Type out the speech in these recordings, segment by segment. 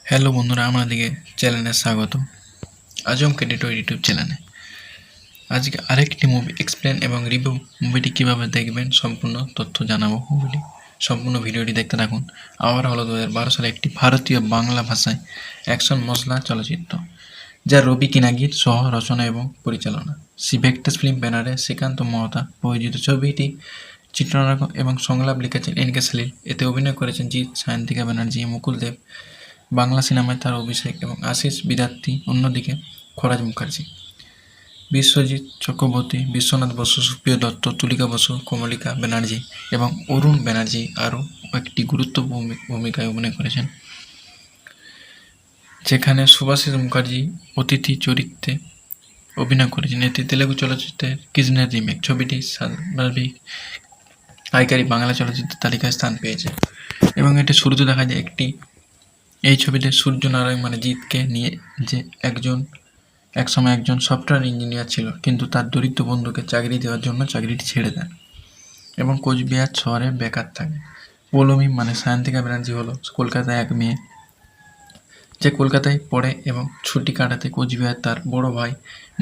Hello বন্ধুরা, আমাদেরকে চ্যানেলে স্বাগতম। আজম ক্রেডিটো ইউটিউব চ্যানেলে আজকে আরেকটি মুভি এক্সপ্লেন এবং রিভিউ। মুভিটি কীভাবে দেখবেন সম্পূর্ণ তথ্য জানাবো। মুভিটি সম্পূর্ণ ভিডিওটি দেখতে থাকুন। আবার হলো 2012 সালে একটি ভারতীয় বাংলা ভাষায় অ্যাকশন মশলা চলচ্চিত্র, যা রবি কিনাগির সহ রচনা এবং পরিচালনা। সি ভেক্টাস ফিল্ম ব্যানারে শ্রীকান্ত মহতা প্রযোজিত। ছবিটি চিত্রনাটক এবং সংলাপ লিখেছেন এনকে সলিল। এতে অভিনয় করেছেন জিৎ, সায়ন্তিকা ব্যানার্জি, মুকুল দেব। বাংলা সিনেমায় তার অভিষেক এবং আশিস বিদ্যার্থী। অন্যদিকে খরাজ মুখার্জি, বিশ্বজিৎ চক্রবর্তী, বিশ্বনাথ বসু, সুপ্রিয় দত্ত, তুলিকা বসু, কমলিকা ব্যানার্জি এবং অরুণ ব্যানার্জি আরও একটি গুরুত্বপূর্ণ ভূমিকায় অভিনয় করেছেন, যেখানে সুভাষিস মুখার্জি অতিথি চরিত্রে অভিনয় করেছেন। এটি তেলেগু চলচ্চিত্রের কৃষ্ণের রিমেক। ছবিটি সর্বাধিক আয়কারী বাংলা চলচ্চিত্রের তালিকায় স্থান পেয়েছে এবং এটি শুরুতে দেখা যায় এই ছবিতে সূর্য নারায়ণ মানে জিৎকে নিয়ে, যে একসময় একজন সফটওয়্যার ইঞ্জিনিয়ার ছিল, কিন্তু তার দরিদ্র বন্ধুকে চাকরি দেওয়ার জন্য চাকরিটি ছেড়ে দেন এবং কোচবিহার শহরে বেকার থাকে। পৌলমী মানে সায়ন্তিকা ব্যানার্জি হলো কলকাতায় এক মেয়ে, যে কলকাতায় পড়ে এবং ছুটি কাটাতে কোচবিহার তার বড় ভাই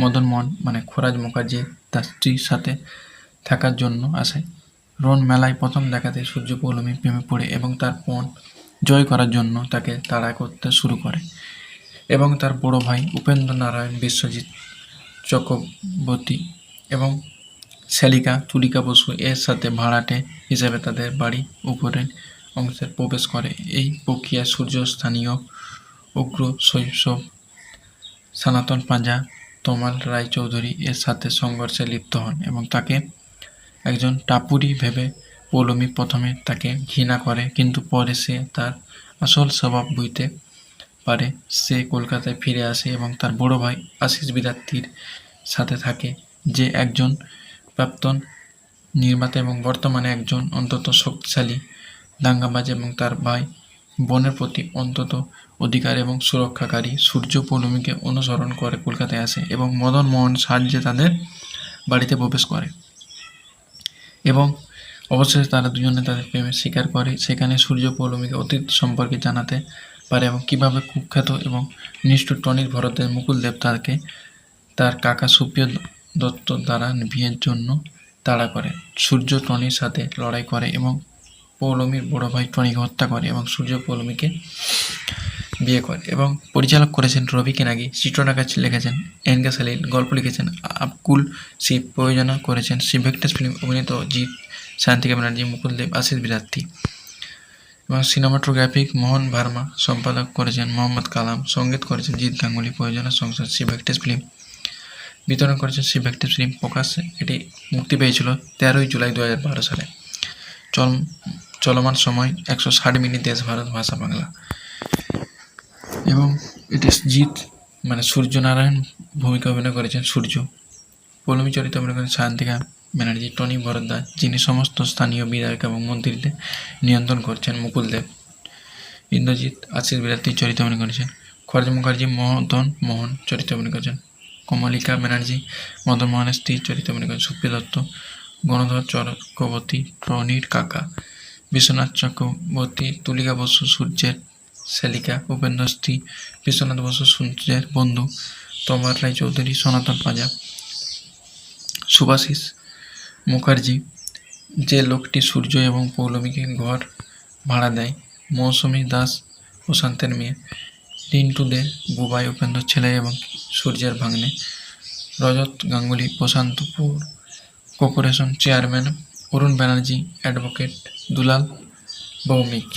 মদন মোহন মানে খরাজ মুখার্জি তার স্ত্রীর সাথে থাকার জন্য আসে। রন মেলায় প্রথম দেখাতে সূর্য পৌলমী প্রেমে পড়ে এবং তার পণ জয় করার জন্য তাকে তাড়া করতে শুরু করে এবং তার বড় ভাই উপেন্দ্র নারায়ণ, বিশ্বজিৎ চক্রবর্তী এবং শালিকা তুলিকা বসু এর সাথে ভাড়াটে হিসেবে তাদের বাড়ি উপরের অংশে প্রবেশ করে। এই প্রক্রিয়ায় সূর্য স্থানীয় উগ্র শৈশব সনাতন পাঁজা, তমাল রায়চৌধুরী এর সাথে সংঘর্ষে লিপ্ত হন এবং তাকে একজন টাপুরি ভেবে পৌলমী প্রথমে তাকে ঘৃণা করে, কিন্তু পরে সে তার আসল স্বভাব বুঝতে পারে। সে কলকাতায় ফিরে আসে এবং তার বড় ভাই আশিস বিদ্যার্থীর সাথে থাকে, যে একজন প্রাক্তন নির্মাতা এবং বর্তমানে একজন অত্যন্ত শক্তিশালী দাঙ্গাবাজ, এবং তার ভাই বোনের প্রতি অন্তত অধিকার এবং সুরক্ষাকারী। সূর্য পৌলমীকে অনুসরণ করে কলকাতায় আসে এবং মদন মোহন সাহায্যে তাদের বাড়িতে প্রবেশ করে এবং অবশেষে তারা দুজনে তাদের প্রেমে স্বীকার করে। সেখানে সূর্য পৌলমীকে অতীত সম্পর্কে জানাতে পারে এবং কীভাবে কুখ্যাত এবং নিষ্ঠুর টনির ভরতের মুকুল দেব তাকে তার কাকা সুপ্রিয় দত্ত দ্বারা বিয়ের জন্য তাড়া করে। সূর্য টনির সাথে লড়াই করে এবং পৌলমীর বড় ভাই টনিকে হত্যা করে এবং সূর্য পৌলমীকে বিয়ে করে। এবং পরিচালক করেছেন রবি কিনাগি, চিত্রনাটক লিখেছেন এনকে সলিল, গল্প লিখেছেন আবকুল শিব, প্রযোজনা করেছেন সি ভেক্টাস ফিল্ম, অভিনীত জিৎ, সায়ন্তিকা ব্যানার্জি, মুকুল দেব, আশিস বিদ্যার্থী এবং সিনেমাটোগ্রাফিক মোহন ভার্মা, সম্পাদক করেছেন মোহাম্মদ কালাম, সঙ্গীত করেছেন জিৎ গাঙ্গুলি, প্রযোজনা সংস্থা সি ভেক্টাস ফিল্ম, বিতরণ করেছেন সি ভেক্টাস ফিল্ম। এটি মুক্তি পেয়েছিল 13 জুলাই 2012 সালে। চলমান সময় 160 মিনিট। দেশ ভারত ভাষা বাংলা। এবং এটি জিৎ মানে সূর্য নারায়ণ ভূমিকা অভিনয় করেছেন সূর্য। পৌলমী চরিত্রে অভিনয় করেছেন সায়ন্তিকা ব্যানার্জি, টনি ভরদ্বাজ, যিনি সমস্ত স্থানীয় বিধায়ক এবং মন্ত্রীদের নিয়ন্ত্রণ করছেন, মুকুল দেব, ইন্দ্রজিৎ, আশিস বিদ্যার্থী চরিত্রে অভিনয় করেছেন, খরজ মুখার্জি মদন মোহন চরিত্রে অভিনয় করেছেন, কমলিকা ব্যানার্জি মদন মোহনের স্ত্রী চরিত্রে অভিনয় করেছেন, সুপ্রিয় দত্ত, গণধর চক্রবর্তী টনির কাকা, বিশ্বনাথ চক্রবর্তী, তুলিকা বসু সূর্যের শালিকা, উপেন্দ্র স্ত্রী, বিশ্বনাথ বসু সূর্যের বন্ধু, তমাল রায়চৌধুরী সনাতন পাঁজা, সুভাষিস মুখার্জি যে লোকটি সূর্য এবং পৌলমীকে ঘর ভাড়া দেয়, মৌসুমী দাস প্রশান্তের মেয়ে, রিন্টু দে বুবাই উপেন্দ্র ছেলে এবং সূর্যের ভাগ্নে, রজত গাঙ্গুলি প্রশান্তপুর কর্পোরেশন চেয়ারম্যান, অরুণ ব্যানার্জি অ্যাডভোকেট, দুলাল ভৌমিক।